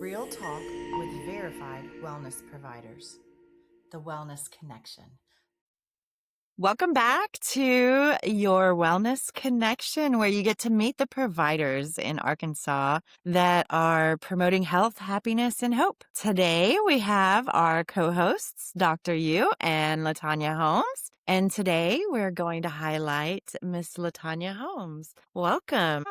Real talk with verified wellness providers. The Wellness Connection. Welcome back to your Wellness Connection, where you get to meet the providers in Arkansas that are promoting health, happiness, and hope. Today, we have our co-hosts, Dr. Yu and Latanya Holmes. And today, we're going to highlight Miss Latanya Holmes. Welcome.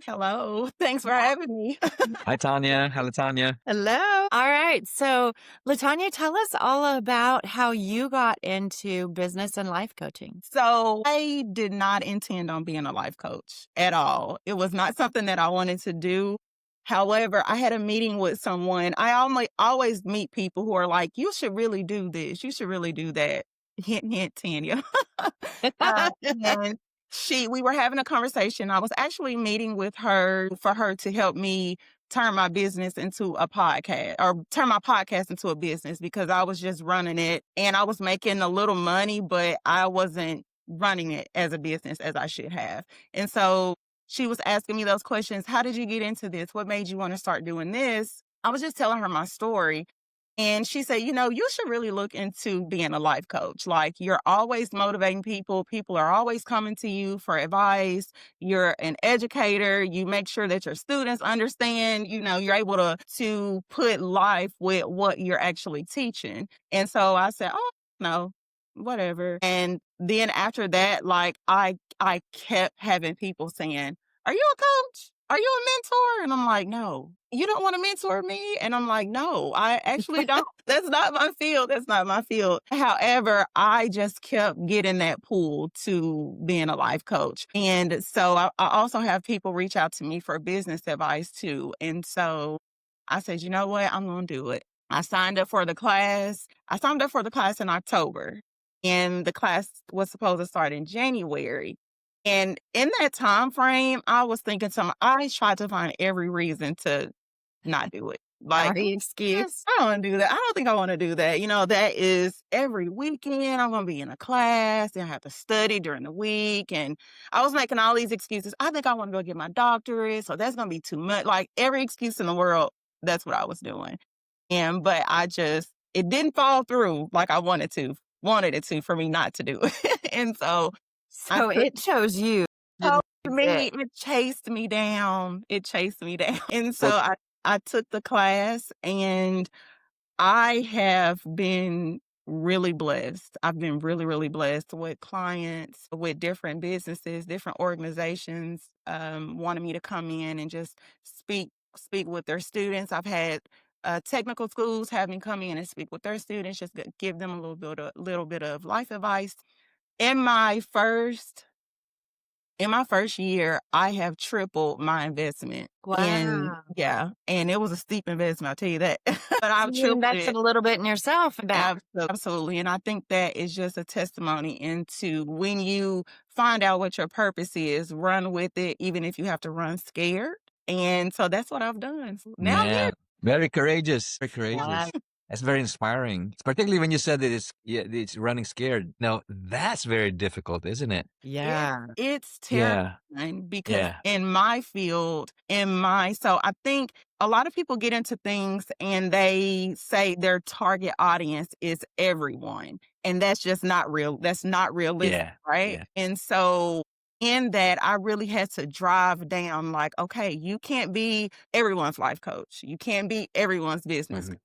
Hello. Thanks for having me. Hi, Tanya. Hello, Tanya. Hello. All right. So, Latanya, tell us all about how you got into business and life coaching. So I did not intend on being a life coach at all. It was not something that I wanted to do. However, I had a meeting with someone. I always meet people who are like, you should really do this. You should really do that. Hint, hint, Tanya. And we were having a conversation. I was actually meeting with her for her to help me turn my business into a podcast, or turn my podcast into a business, because I was just running it and I was making a little money, but I wasn't running it as a business as I should have. And so she was asking me those questions. How did you get into this? What made you want to start doing this? I was just telling her my story. And she said, you should really look into being a life coach. Like, you're always motivating people. People are always coming to you for advice. You're an educator. You make sure that your students understand, you're able to put life with what you're actually teaching. And so I said, oh, no, whatever. And then after that, like, I kept having people saying, are you a coach? Are you a mentor? And I'm like, no. You don't want to mentor me? And I'm like, no, I actually don't. That's not my field. That's not my field. However, I just kept getting that pull to being a life coach. And so I also have people reach out to me for business advice too. And so I said, you know what? I'm going to do it. I signed up for the class. I signed up for the class in October, and the class was supposed to start in January. And in that time frame, I was thinking I tried to find every reason to not do it. Like, Every excuse. I don't want to do that. I don't think I want to do that. That is every weekend I'm going to be in a class and I have to study during the week. And I was making all these excuses. I think I want to go get my doctorate. So that's going to be too much. Like, every excuse in the world, that's what I was doing. But it didn't fall through like I wanted it to for me not to do it. And so it chose you. it chased me down. And so I took the class, and I have been really blessed. I've been really, really blessed with clients, with different businesses, different organizations, wanting me to come in and just speak with their students. I've had technical schools have me come in and speak with their students, just give them a little bit of life advice. In my first year, I have tripled my investment. Wow. And it was a steep investment, I'll tell you that. But I've tripled invested it. a little bit in yourself. Absolutely. And I think that is just a testimony into when you find out what your purpose is, run with it, even if you have to run scared. And so that's what I've done. Now I'm here. Very courageous. Very courageous. Wow. That's very inspiring, particularly when you said that it's running scared. Now, that's very difficult, isn't it? Yeah. It's terrifying because in my field, so I think a lot of people get into things and they say their target audience is everyone. And that's just not real. That's not realistic, right? Yeah. And so in that, I really had to drive down like, okay, you can't be everyone's life coach. You can't be everyone's business coach.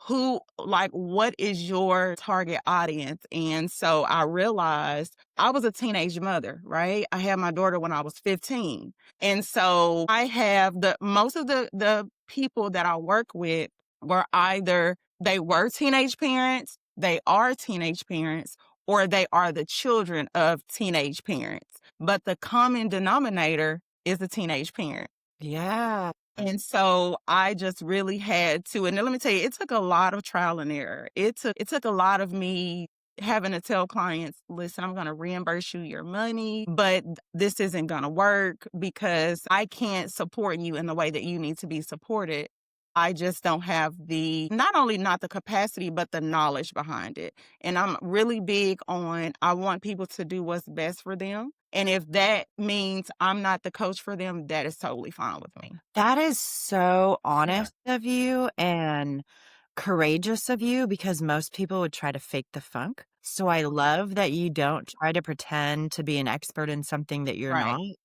What is your target audience? And so I realized I was a teenage mother, right? I had my daughter when I was 15. And so I have most of the people that I work with were either they were teenage parents, they are teenage parents, or they are the children of teenage parents. But the common denominator is a teenage parent. Yeah. And so I just really had to, and let me tell you, it took a lot of trial and error. It took a lot of me having to tell clients, listen, I'm going to reimburse you your money, but this isn't going to work because I can't support you in the way that you need to be supported. I just don't have not the capacity, but the knowledge behind it. And I'm really big on, I want people to do what's best for them. And if that means I'm not the coach for them, that is totally fine with me. That is so Yeah. honest of you and courageous of you because most people would try to fake the funk. So I love that you don't try to pretend to be an expert in something that you're Right.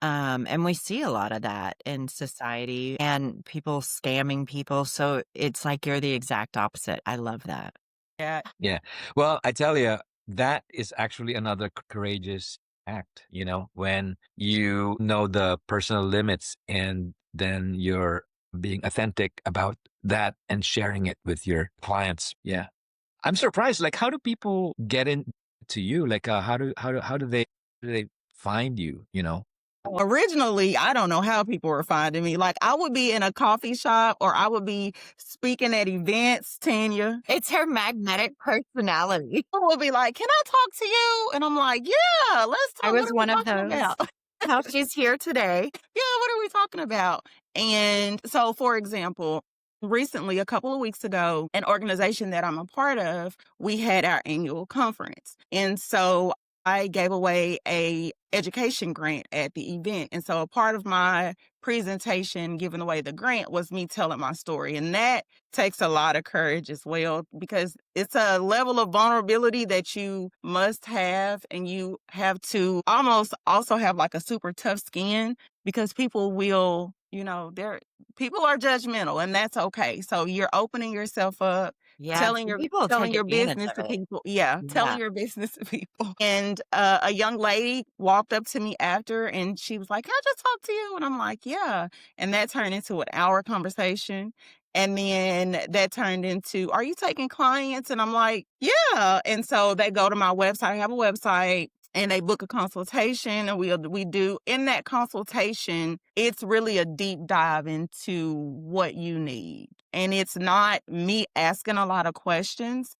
not. And we see a lot of that in society and people scamming people. So it's like you're the exact opposite. I love that. Yeah. Yeah. Well, I tell you, that is actually another courageous act, when you know the personal limits and then you're being authentic about that and sharing it with your clients. Yeah. I'm surprised. Like, how do people get into you? Like, how do they find you, Originally, I don't know how people were finding me. Like, I would be in a coffee shop or I would be speaking at events, Tanya. It's her magnetic personality. People would be like, "Can I talk to you?" And I'm like, "Yeah, let's I talk. What was are we one of talking those. about?" How she's here today. Yeah, what are we talking about? And so, for example, recently, a couple of weeks ago, an organization that I'm a part of, we had our annual conference. And so I gave away a education grant at the event. And so a part of my presentation giving away the grant was me telling my story. And that takes a lot of courage as well, because it's a level of vulnerability that you must have. And you have to almost also have like a super tough skin, because people will, people are judgmental, and that's okay. So you're opening yourself up, Yeah. telling Some your people telling take your advantage business to of it. people. Yeah, Yeah. telling your business to people. And a young lady walked up to me after, and she was like, "Can I just talk to you?" And I'm like, "Yeah." And that turned into an hour conversation. And then that turned into, "Are you taking clients?" And I'm like, "Yeah." And so they go to my website. I have a website, and they book a consultation, and we do in that consultation, it's really a deep dive into what you need. And it's not me asking a lot of questions.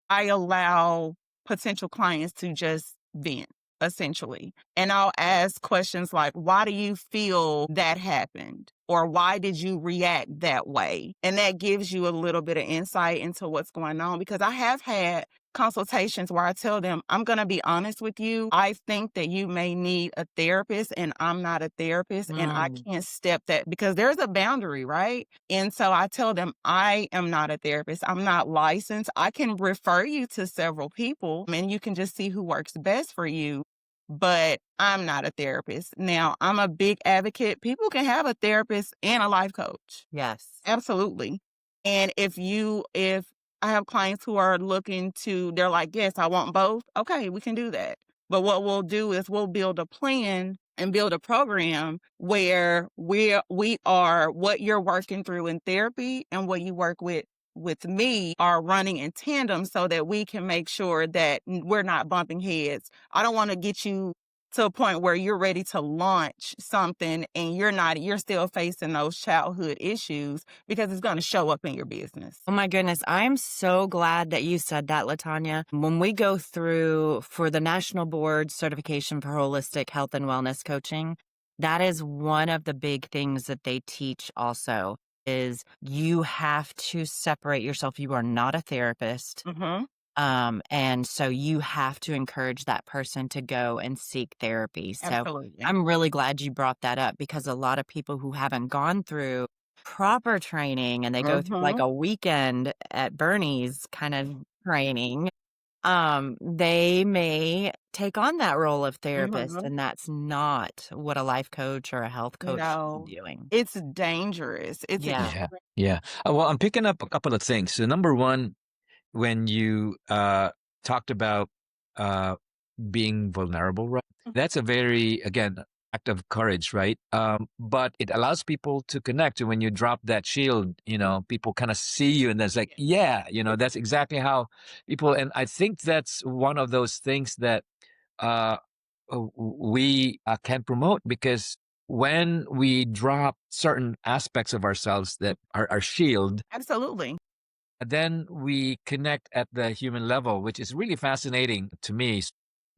I allow potential clients to just vent, essentially. And I'll ask questions like, "Why do you feel that happened?" Or "Why did you react that way?" And that gives you a little bit of insight into what's going on, because I have had consultations where I tell them, "I'm going to be honest with you. I think that you may need a therapist, and I'm not a therapist, and I Mm. can't step that," because there's a boundary, right? And so I tell them, "I am not a therapist. I'm not licensed. I can refer you to several people, and you can just see who works best for you. But I'm not a therapist." Now, I'm a big advocate. People can have a therapist and a life coach. Yes. Absolutely. And if I have clients who are they're like, "Yes, I want both." Okay, we can do that. But what we'll do is we'll build a plan and build a program where we are what you're working through in therapy and what you work with me are running in tandem, so that we can make sure that we're not bumping heads. I don't want to get you to a point where you're ready to launch something and you're still facing those childhood issues, because it's going to show up in your business. Oh my goodness. I'm so glad that you said that, Latanya. When we go through for the National Board Certification for Holistic Health and Wellness Coaching, that is one of the big things that they teach also is you have to separate yourself. You are not a therapist. Mm-hmm. And so you have to encourage that person to go and seek therapy. So Absolutely. I'm really glad you brought that up because a lot of people who haven't gone through proper training and they go through like Mm-hmm. a weekend at Bernie's kind of training, they may take on that role of therapist, Mm-hmm. and that's not what a life coach or a health coach should No, be doing. it's dangerous. It's Yeah. Yeah. Yeah. Well, I'm picking up a couple of things. So number one, when you talked about uh, being vulnerable, right? That's a very, again, act of courage, right? But it allows people to connect. And when you drop that shield, people kind of see you, and that's like, yeah, that's exactly how people. And I think that's one of those things that uh, we can promote, because when we drop certain aspects of ourselves that are our shield, absolutely. then we connect at the human level, which is really fascinating to me.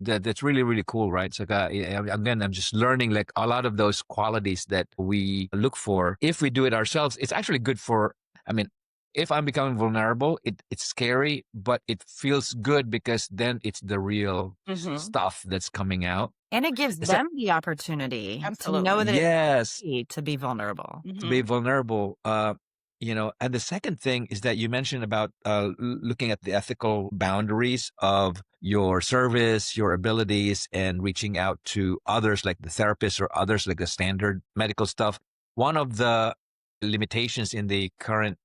That's really, really cool, right? So again, I'm just learning like a lot of those qualities that we look for. If we do it ourselves, it's actually good for, I mean, if I'm becoming vulnerable, it's scary, but it feels good because then it's the real stuff that's coming out. And it gives Is that them the opportunity to know Absolutely. that it's yes, okay to be vulnerable. to be Mhm. vulnerable. And the second thing is that you mentioned about looking at the ethical boundaries of your service, your abilities, and reaching out to others like the therapist or others like the standard medical stuff. One of the limitations in the current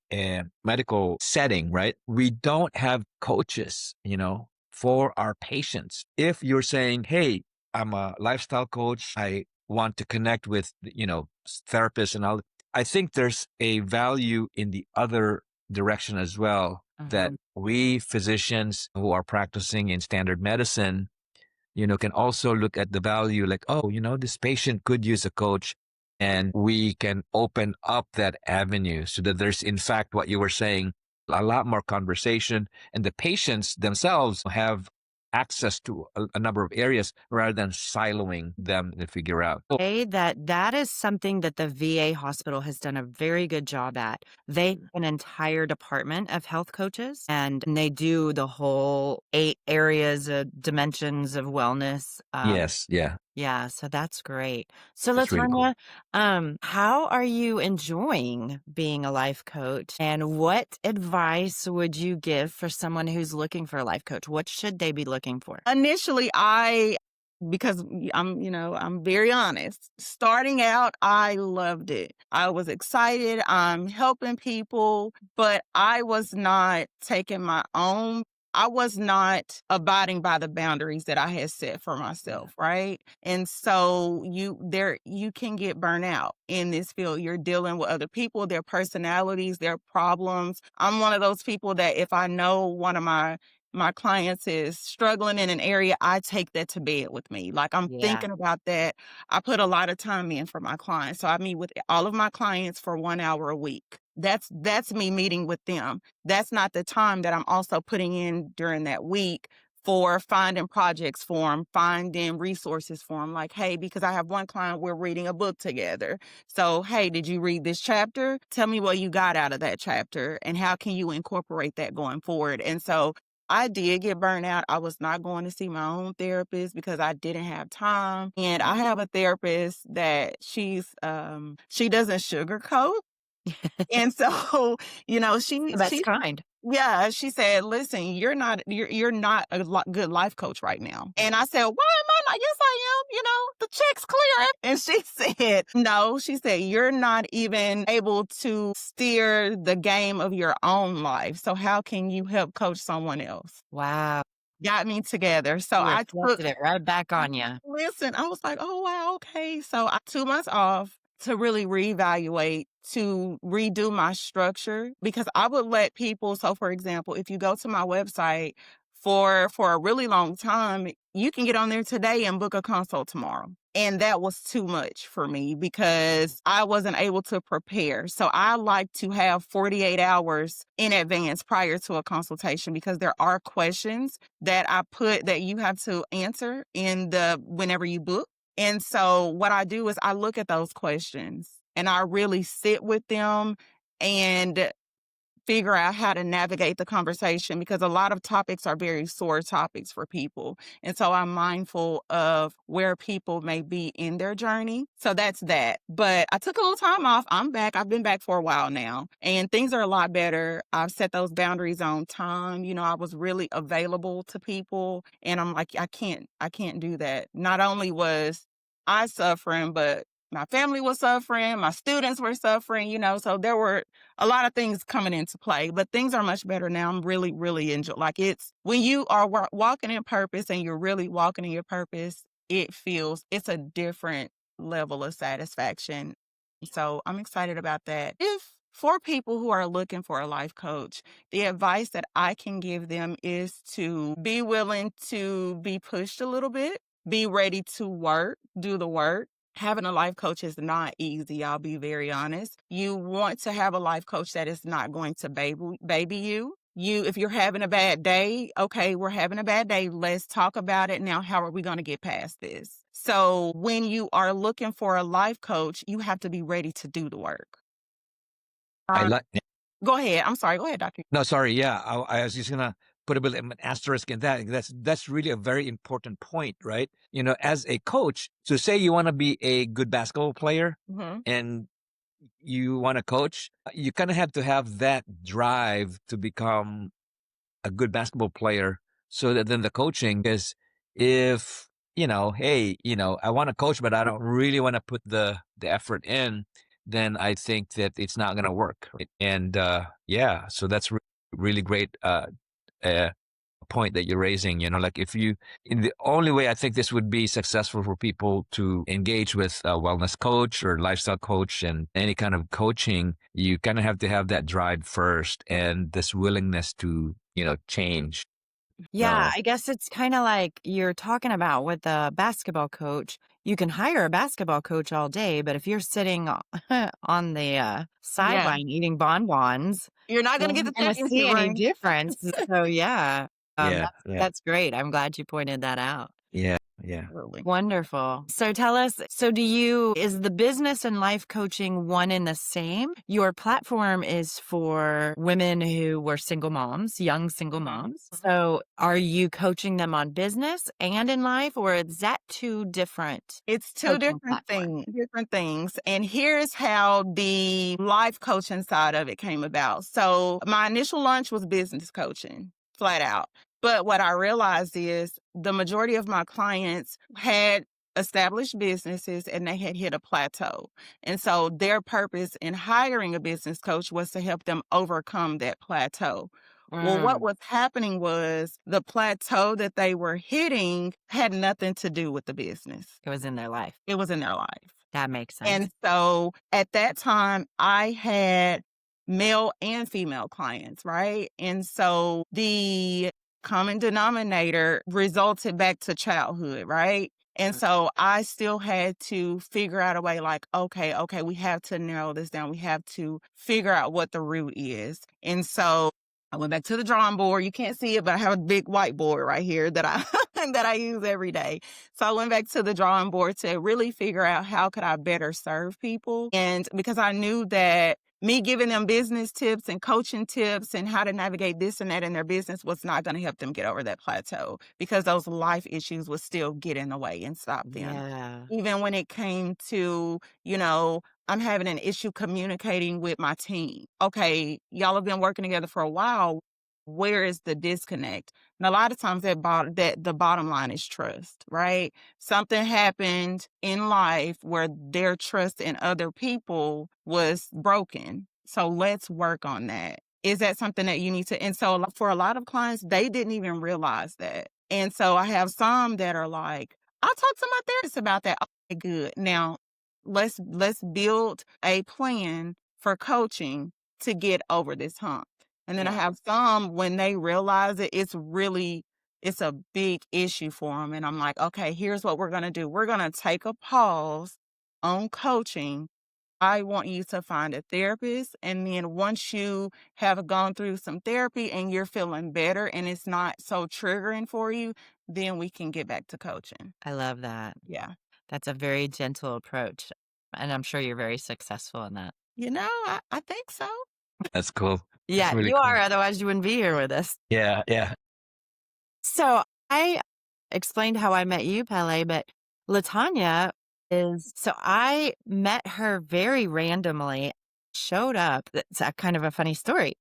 medical setting, right? We don't have coaches, for our patients. If you're saying, hey, I'm a lifestyle coach, I want to connect with, therapists and all, I think there's a value in the other direction as well, that we physicians who are practicing in standard medicine, can also look at the value like, oh, this patient could use a coach, and we can open up that avenue so that there's, in fact, what you were saying, a lot more conversation, and the patients themselves have access to a number of areas rather than siloing them to figure out. Say that is something that the VA hospital has done a very good job at. They have an entire department of health coaches, and they do the whole 8 areas of dimensions of wellness. Yes, yeah, Yeah, so that's great. So that's really cool. Latonya, how are you enjoying being a life coach? And what advice would you give for someone who's looking for a life coach? What should they be looking for? Initially, because I'm very honest. Starting out, I loved it. I was excited. I'm helping people, but I was not abiding by the boundaries that I had set for myself, right? And so you can get burnt out in this field. You're dealing with other people, their personalities, their problems. I'm one of those people that if I know one of my clients is struggling in an area, I take that to bed with me. Like I'm Yeah. thinking about that. I put a lot of time in for my clients. So I meet with all of my clients for 1 hour a week. That's me meeting with them. That's not the time that I'm also putting in during that week for finding projects for them, finding resources for them. Like, hey, because I have one client, we're reading a book together. So, hey, did you read this chapter? Tell me what you got out of that chapter and how can you incorporate that going forward? And so I did get burnt out. I was not going to see my own therapist because I didn't have time. And I have a therapist that she doesn't sugarcoat. And so, The best kind. yeah, she said, "Listen, you're not a good life coach right now." And I said, "Why am I not? Yes, I am. The check's clear." And she said, "No." She said, "You're not even able to steer the game of your own life. So how can you help coach someone else?" Wow. Got me together. So She I took reflected it right back on you. Listen, I was like, "Oh, wow, okay." So I 2 months off to really reevaluate, to redo my structure because I would let people, so for example, if you go to my website for a really long time, you can get on there today and book a consult tomorrow. And that was too much for me because I wasn't able to prepare. So I like to have 48 hours in advance prior to a consultation because there are questions that I put that you have to answer whenever you book. And so what I do is I look at those questions and I really sit with them and figure out how to navigate the conversation because a lot of topics are very sore topics for people. And so I'm mindful of where people may be in their journey. So that's that. But I took a little time off. I'm back. I've been back for a while now and things are a lot better. I've set those boundaries on time. I was really available to people and I'm like, I can't do that. Not only was I suffering, but my family was suffering, my students were suffering, so there were a lot of things coming into play, but things are much better now. I'm really, really enjoying. Like it's when you are walking in purpose and you're really walking in your purpose, it's a different level of satisfaction. So I'm excited about that. If for people who are looking for a life coach, the advice that I can give them is to be willing to be pushed a little bit, be ready to do the work. Having a life coach is not easy. I'll be very honest. You want to have a life coach that is not going to baby you. If you're having a bad day, okay, we're having a bad day. Let's talk about it now. How are we going to get past this? So when you are looking for a life coach, you have to be ready to do the work. I like Go ahead. I'm sorry. Go ahead, Doctor. No, sorry. Yeah, I was just gonna put a bit of an asterisk in that. That's really a very important point, right? As a coach, so say you want to be a good basketball player, Mm-hmm. and you want to coach, you kind of have to have that drive to become a good basketball player. So that then the coaching is, if hey, I want to coach, but I don't really want to put the effort in, then I think that it's not going to work. Right? And yeah, so that's really great uh, point that you're raising. Like if you, in the only way I think this would be successful for people to engage with a wellness coach or lifestyle coach and any kind of coaching, you kind of have to have that drive first and this willingness to change. Yeah, I guess it's kind of like you're talking about with a basketball coach. You can hire a basketball coach all day, but if you're sitting on the Yeah. sideline eating bonbons, You're not you're going to get not the going to see championship any ring. difference. So yeah, Yeah, that's yeah, that's great. I'm glad you pointed that out. yeah, yeah. Absolutely. Wonderful. So tell us, is the business and life coaching one and the same? Your platform is for women who were single moms, young single moms. So are you coaching them on business and in life, or is that two different It's two coaching platforms? different things. And here's how the life coaching side of it came about. So my initial launch was business coaching, flat out. But what I realized is the majority of my clients had established businesses and they had hit a plateau. And so their purpose in hiring a business coach was to help them overcome that plateau. Well, what was happening was the plateau that they were hitting had nothing to do with the business. It was in their life. It was in their life. That makes sense. And so at that time, I had male and female clients, right? And so the common denominator resulted back to childhood, right? And so I still had to figure out a way like, okay, we have to narrow this down. We have to figure out what the root is. And so I went back to the drawing board. You can't see it, but I have a big whiteboard right here that I that I use every day. So I went back to the drawing board to really figure out how could I better serve people. And because I knew that me giving them business tips and coaching tips and how to navigate this and that in their business was not going to help them get over that plateau because those life issues would still get in the way and stop them. Yeah. Even when it came to, I'm having an issue communicating with my team. Okay, y'all have been working together for a while. Where is the disconnect? And a lot of times that the bottom line is trust, right? Something happened in life where their trust in other people was broken. So let's work on that. Is that something that you need to? And so for a lot of clients, they didn't even realize that. And so I have some that are like, I'll talk to my therapist about that. Okay, good. Now let's build a plan for coaching to get over this hump. And then I have some when they realize it, it's a big issue for them. And I'm like, okay, here's what we're going to do. We're going to take a pause on coaching. I want you to find a therapist. And then once you have gone through some therapy and you're feeling better and it's not so triggering for you, then we can get back to coaching. I love that. Yeah. That's a very gentle approach. And I'm sure you're very successful in that. I think so. That's cool. That's Yeah, really you are. cool. Otherwise, you wouldn't be here with us. Yeah, yeah. So I explained how I met you, Pele, but Latanya so I met her very randomly, showed up. It's a kind of a funny story.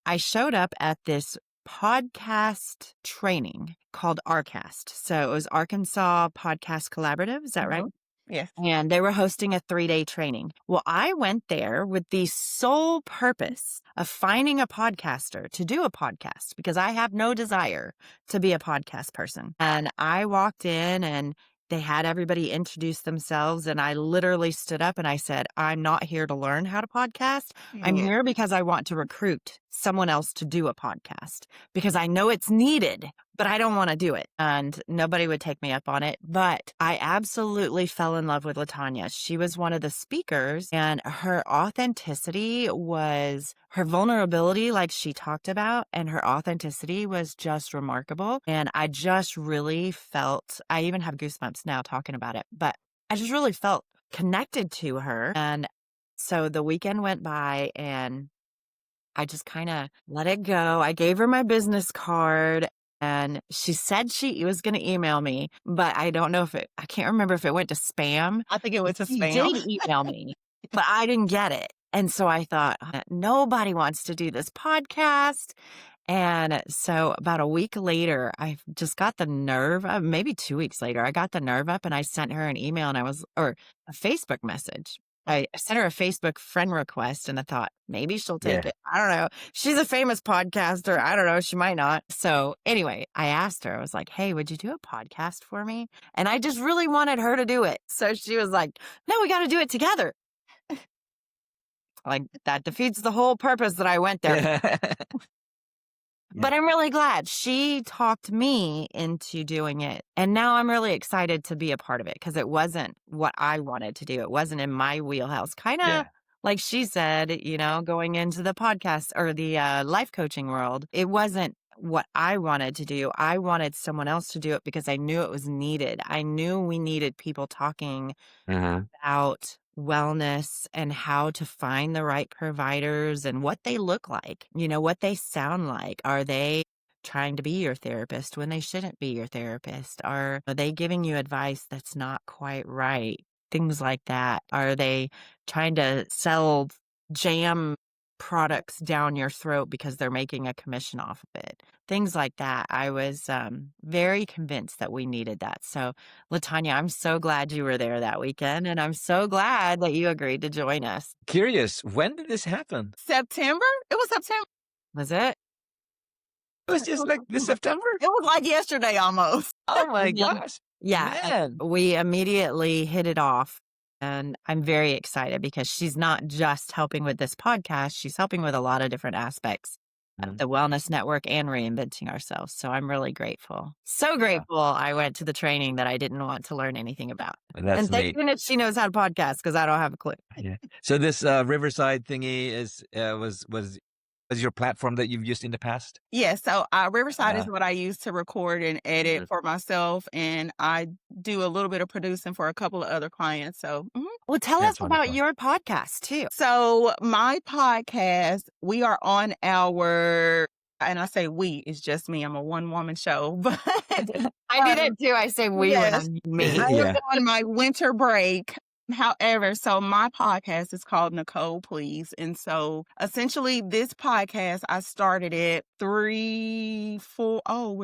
I showed up at this podcast training called RCast. So it was Arkansas Podcast Collaborative. Is that right? Yes. And they were hosting a 3-day training. Well, I went there with the sole purpose of finding a podcaster to do a podcast because I have no desire to be a podcast person. And I walked in and they had everybody introduce themselves. And I literally stood up and I said, I'm not here to learn how to podcast. I'm here because I want to recruit someone else to do a podcast because I know it's needed, but I don't want to do it. And nobody would take me up on it. But I absolutely fell in love with Latanya. She was one of the speakers and her authenticity was her vulnerability, like she talked about, and her authenticity was just remarkable. And I just really felt, I even have goosebumps now talking about it, but I just really felt connected to her. And so the weekend went by and I just kind of let it go. I gave her my business card and she said she was going to email me, but I don't know if I can't remember if it went to spam. I think it went to She spam. did email me, but I didn't get it. And so I thought, nobody wants to do this podcast. And so about a week later, I just got the nerve, maybe 2 weeks later, I got the nerve up and I sent her an email or a Facebook message. I sent her a Facebook friend request and I thought maybe she'll take Yeah. it. I don't know. She's a famous podcaster. I don't know. She might not. So anyway, I asked her, I was like, hey, would you do a podcast for me? And I just really wanted her to do it. So she was like, no, we got to do it together. Like that defeats the whole purpose that I went there. But I'm really glad she talked me into doing it. And now I'm really excited to be a part of it because it wasn't what I wanted to do. It wasn't in my wheelhouse. Kind of Yeah. like she said, going into the podcast or the life coaching world, it wasn't what I wanted to do. I wanted someone else to do it because I knew it was needed. I knew we needed people talking Uh-huh. about wellness and how to find the right providers and what they look like, what they sound like. Are they trying to be your therapist when they shouldn't be your therapist? Are they giving you advice that's not quite right? Things like that. Are they trying to sell jam products down your throat because they're making a commission off of it? Things like that. I was very convinced that we needed that. So, Latanya, I'm so glad you were there that weekend, and I'm so glad that you agreed to join us. Curious, when did this happen? September? It was September. Was it? It was just like this September? It was like yesterday almost. Oh my Yeah. gosh. Yeah. Man. We immediately hit it off. And I'm very excited because she's not just helping with this podcast, she's helping with a lot of different aspects of the Wellness Network and reinventing ourselves. So I'm really grateful. So grateful I went to the training that I didn't want to learn anything about. That's And thank neat. goodness she knows how to podcast because I don't have a clue. Yeah. So this Riverside thingy was your platform that you've used in the past? Yeah, so Riverside is what I use to record and edit for myself, and I do a little bit of producing for a couple of other clients. So, Well, tell us That's about wonderful. your podcast too. so my podcast, we are on our, and I say we, it's just me. I'm a one-woman show, but I do that too. I say we when yes, I mean me. I Yeah. am on my winter break. However, so my podcast is called Nicole Please. And so essentially this podcast, I started it we're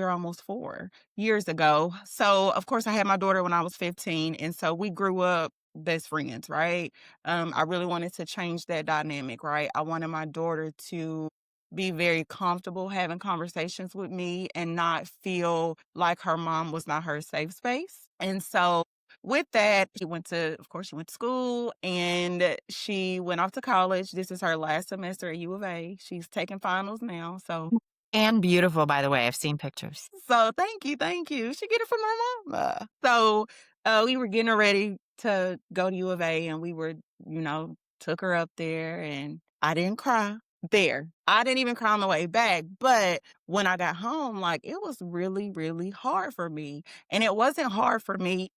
almost 4 years ago. So of course I had my daughter when I was 15. And so we grew up best friends, right? I really wanted to change that dynamic, right? I wanted my daughter to be very comfortable having conversations with me and not feel like her mom was not her safe space. And so with that, she went to school and she went off to college. This is her last semester at U of A. She's taking finals now. So, And beautiful, by the way. I've seen pictures. thank you. Thank you. She get it from her mama. So, we were getting ready to go to U of A and we were, took her up there and I didn't cry there. I didn't even cry on the way back. But when I got home, like it was really, really hard for me. And it wasn't hard for me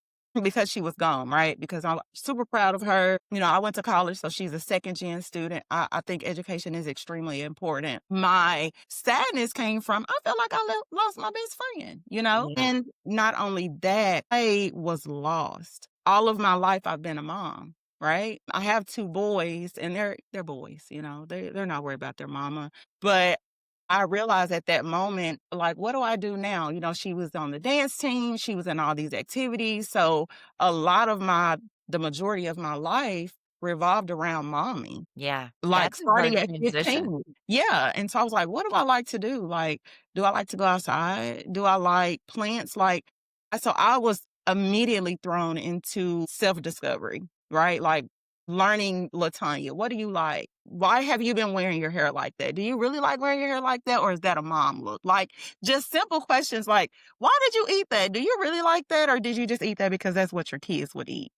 because she was gone, right? Because I'm super proud of her. I went to college, so she's a second gen student. I think education is extremely important. My sadness came from, I felt like I lost my best friend, Yeah. And not only that, I was lost. All of my life, I've been a mom. Right. I have 2 boys and they're boys, they're not worried about their mama. But I realized at that moment, like, what do I do now? She was on the dance team. She was in all these activities. So a lot of the majority of my life revolved around mommy. Yeah. Like That's a hard starting at transition. 15. Yeah. And so I was like, what do I like to do? Like, do I like to go outside? Do I like plants? So I was immediately thrown into self-discovery, right? Like learning, Latanya, what do you like? Why have you been wearing your hair like that? Do you really like wearing your hair like that? Or is that a mom look? Like just simple questions like, why did you eat that? Do you really like that? Or did you just eat that because that's what your kids would eat?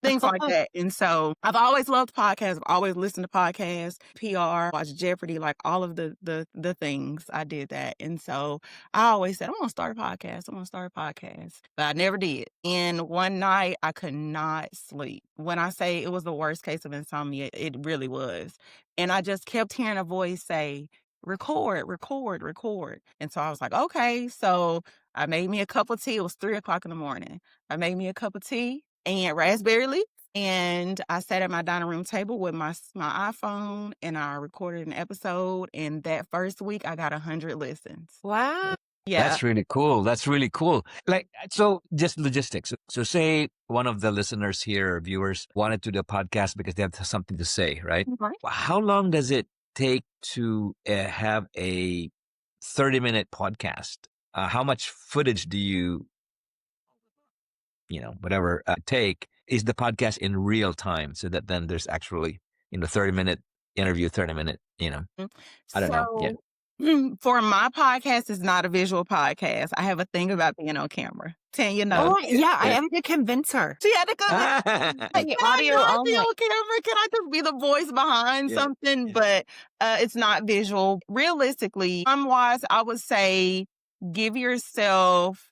things like that. And so I've always loved podcasts. I've always listened to podcasts, PR, watch Jeopardy, like all of the things. I did that. And so I always said, I'm going to start a podcast. I'm going to start a podcast. But I never did. And one night I could not sleep. When I say it was the worst case of insomnia, it really was. And I just kept hearing a voice say, record, record, record. And so I was like, okay. So I made me a cup of tea. It was 3:00 in the morning. I made me a cup of tea and raspberry leaf. And I sat at my dining room table with my iPhone and I recorded an episode. And that first week I got 100 listens. Wow. Yeah. That's really cool. That's really cool. Like, so just logistics. So say one of the listeners here, or viewers, wanted to do a podcast because they have something to say, right? Mhm. How long does it take to have a 30-minute podcast? How much footage do you whatever, take? Is the podcast in real time so that then there's actually, 30-minute interview, 30-minute, I don't know. Yeah. For my podcast, it's not a visual podcast. I have a thing about being on camera. Tanya knows. Oh, yeah. I am to convince her. She had to come. Like, Can audio I not only. be on camera? Can I just be the voice behind Yeah, something? yeah. But it's not visual. Realistically, time-wise, I would say give yourself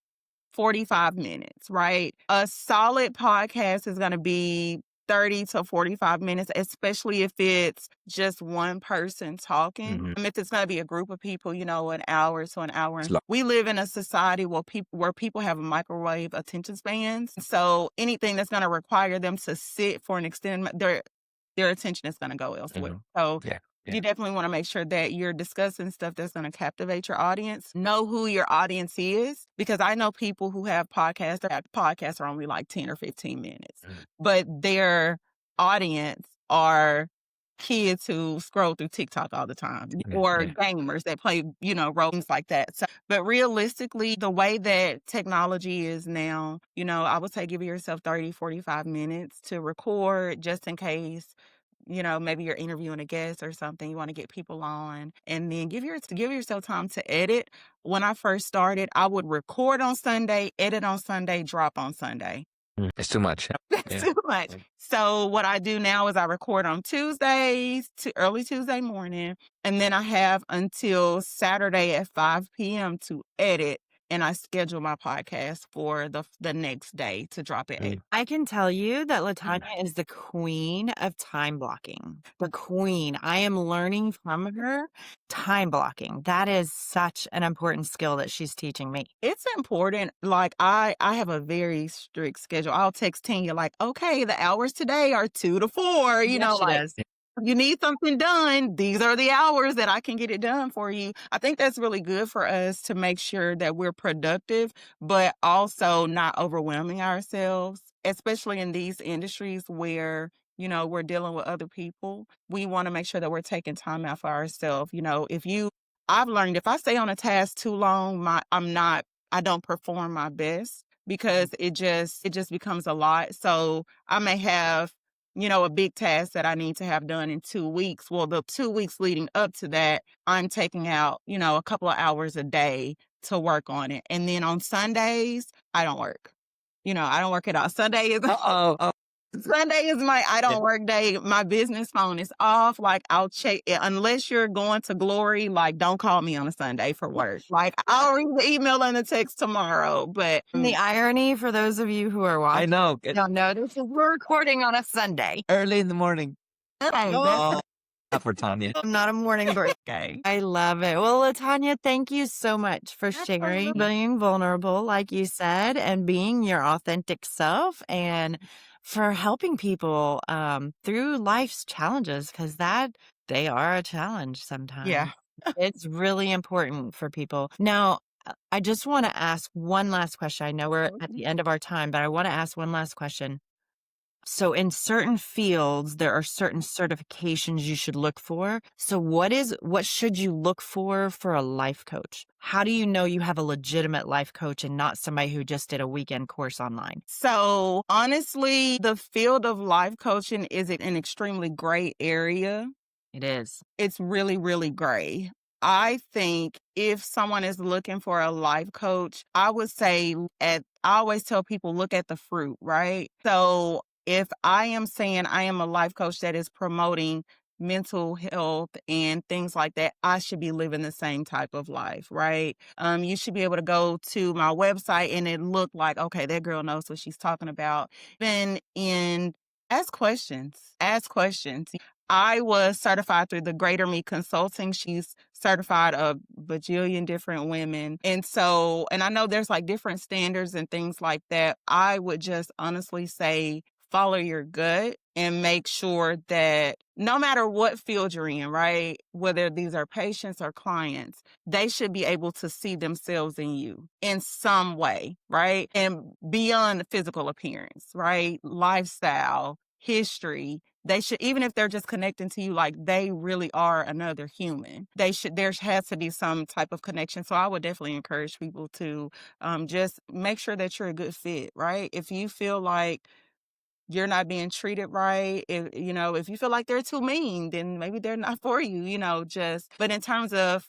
45 minutes, right? A solid podcast is going to be 30 to 45 minutes, especially if it's just one person talking. Mhm. If it's going to be a group of people, an hour to an hour. It's long. We live in a society where people have microwave attention spans. So anything that's going to require them to sit for an extended, their attention is going to go elsewhere. Mhm. So Yeah. you definitely want to make sure that you're discussing stuff that's going to captivate your audience. Know who your audience is, because I know people who have podcasts. Their podcasts are only like 10 or 15 minutes, but their audience are kids who scroll through TikTok all the time, or gamers that play, roles like that. So, but realistically, the way that technology is now, I would say give yourself 30, 45 minutes to record, just in case maybe you're interviewing a guest or something, you want to get people on, and then give yourself time to edit. When I first started, I would record on Sunday, edit on Sunday, drop on Sunday. It's too much. That's Yeah. too much. So what I do now is I record on Tuesdays to early Tuesday morning, and then I have until Saturday at 5 p.m. to edit. And I schedule my podcast for the next day to drop at 8. I can tell you that LaTanya is the queen of time blocking. The queen. I am learning from her time blocking. That is such an important skill that she's teaching me. It's important. Like I have a very strict schedule. I'll text Tanya like, okay, the hours today are 2 to 4. Yes, she does. You need something done, these are the hours that I can get it done for you. I think that's really good for us to make sure that we're productive, but also not overwhelming ourselves, especially in these industries where, we're dealing with other people. We want to make sure that we're taking time out for ourselves. I've learned if I stay on a task too long, I don't perform my best, because it just becomes a lot. So I may have a big task that I need to have done in 2 weeks. Well, the 2 weeks leading up to that, I'm taking out, a couple of hours a day to work on it. And then on Sundays, I don't work. I don't work at all. Sunday is my I don't work day. My business phone is off. Like I'll check it unless you're going to Glory. Like don't call me on a Sunday for work. Like I'll read the email and the text tomorrow. But And the irony for those of you who are watching, I know. don't know this is we're recording on a Sunday. Early in the morning. hey, Oh, not for Tanya. I'm not a morning bird. okay. I love it. Well, LaTanya, thank you so much for sharing, Absolutely. being vulnerable, like you said, and being your authentic self, and for helping people through life's challenges, because they are a challenge sometimes. Yeah. It's really important for people. Now, I just want to ask one last question. I know we're at the end of our time, but I want to ask one last question. So in certain fields, there are certain certifications you should look for. So what should you look for a life coach? How do you know you have a legitimate life coach and not somebody who just did a weekend course online? So honestly, the field of life coaching is an extremely gray area. It is. It's really, really gray. I think if someone is looking for a life coach, I would say I always tell people, look at the fruit, right? So if I am saying I am a life coach that is promoting mental health and things like that, I should be living the same type of life, right? You should be able to go to my website and it look like, okay, that girl knows what she's talking about. Then ask questions, ask questions. I was certified through the Greater Me Consulting. She's certified a bajillion different women. And I know there's like different standards and things like that. I would just honestly say follow your gut and make sure that no matter what field you're in, right? Whether these are patients or clients, they should be able to see themselves in you in some way, right? And beyond physical appearance, right? Lifestyle, history, they should, even if they're just connecting to you like they really are another human, there has to be some type of connection. So I would definitely encourage people to just make sure that you're a good fit, right? If you feel like you're not being treated right, if you feel like they're too mean, then maybe they're not for you, but in terms of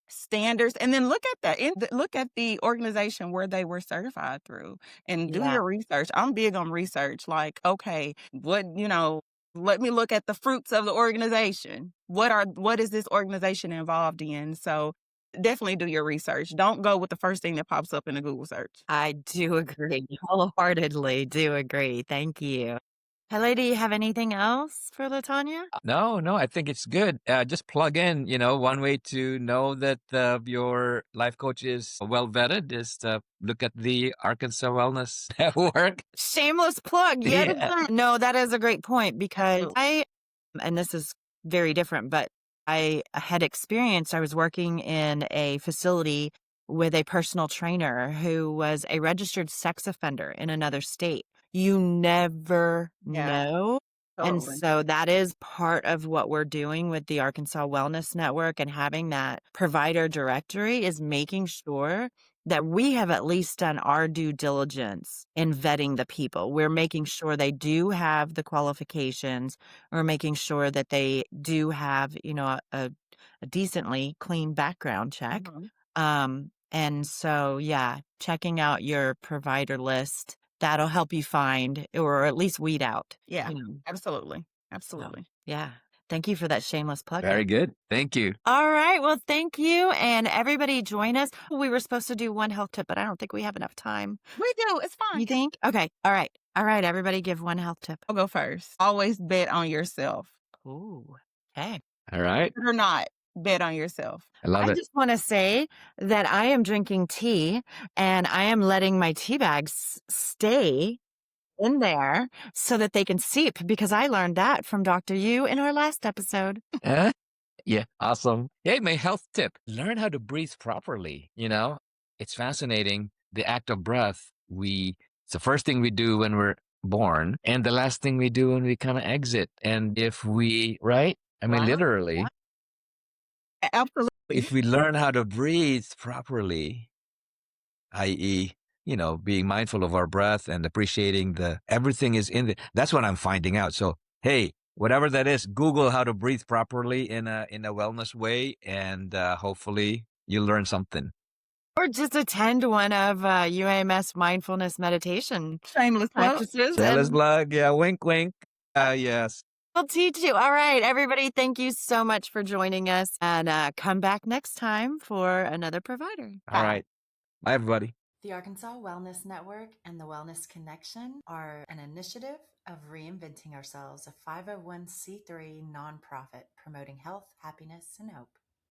standards, and then look at look at the organization where they were certified through and do Yeah. your research. I'm big on research. Like, okay, let me look at the fruits of the organization. What is this organization involved in? So definitely do your research. Don't go with the first thing that pops up in a Google search. I do agree. Wholeheartedly do agree. Thank you. Hello, do you have anything else for Latanya? No, I think it's good. Just plug in, one way to know that your life coach is well vetted is to look at the Arkansas Wellness Network. Shameless plug yet Yeah. again. No, that is a great point because Absolutely. and this is very different, but I had experienced, I was working in a facility with a personal trainer who was a registered sex offender in another state. You never Yeah, know. And totally. so that is part of what we're doing with the Arkansas Wellness Network and having that provider directory is making sure that we have at least done our due diligence in vetting the people. We're making sure they do have the qualifications. We're making sure that they do have, a decently clean background check. And so, yeah, checking out your provider list, that'll help you find or at least weed out. Yeah, You know, absolutely. so, Absolutely. yeah. Thank you for that shameless plug. Very good. Thank you. All right. Well, thank you. And everybody join us. We were supposed to do one health tip, but I don't think we have enough time. We do. It's fine. You think? Okay. All right. All right. Everybody give one health tip. I'll go first. Always bet on yourself. Ooh. Okay. All right. Or not, bet on yourself. I love I it. just want to say that I am drinking tea and I am letting my tea bags stay in there so that they can seep because I learned that from Dr. Yu in our last episode. Yeah, awesome. Hey, my health tip. Learn how to breathe properly. It's fascinating. The act of breath, it's the first thing we do when we're born and the last thing we do when we kind of exit. And right? I mean, Wow. literally, Absolutely. if we learn how to breathe properly, i.e., being mindful of our breath and appreciating everything is in that's what I'm finding out. So, hey, whatever that is, Google how to breathe properly in a wellness way, and hopefully you learn something. Or just attend one of UAMS mindfulness meditation Shameless plug. practices. Shameless And plug, yeah, wink, wink. Yes. we'll teach you. All right, everybody, thank you so much for joining us. And come back next time for another provider. All right. Bye, everybody. The Arkansas Wellness Network and the Wellness Connection are an initiative of reinventing ourselves, a 501c3 nonprofit promoting health, happiness, and hope.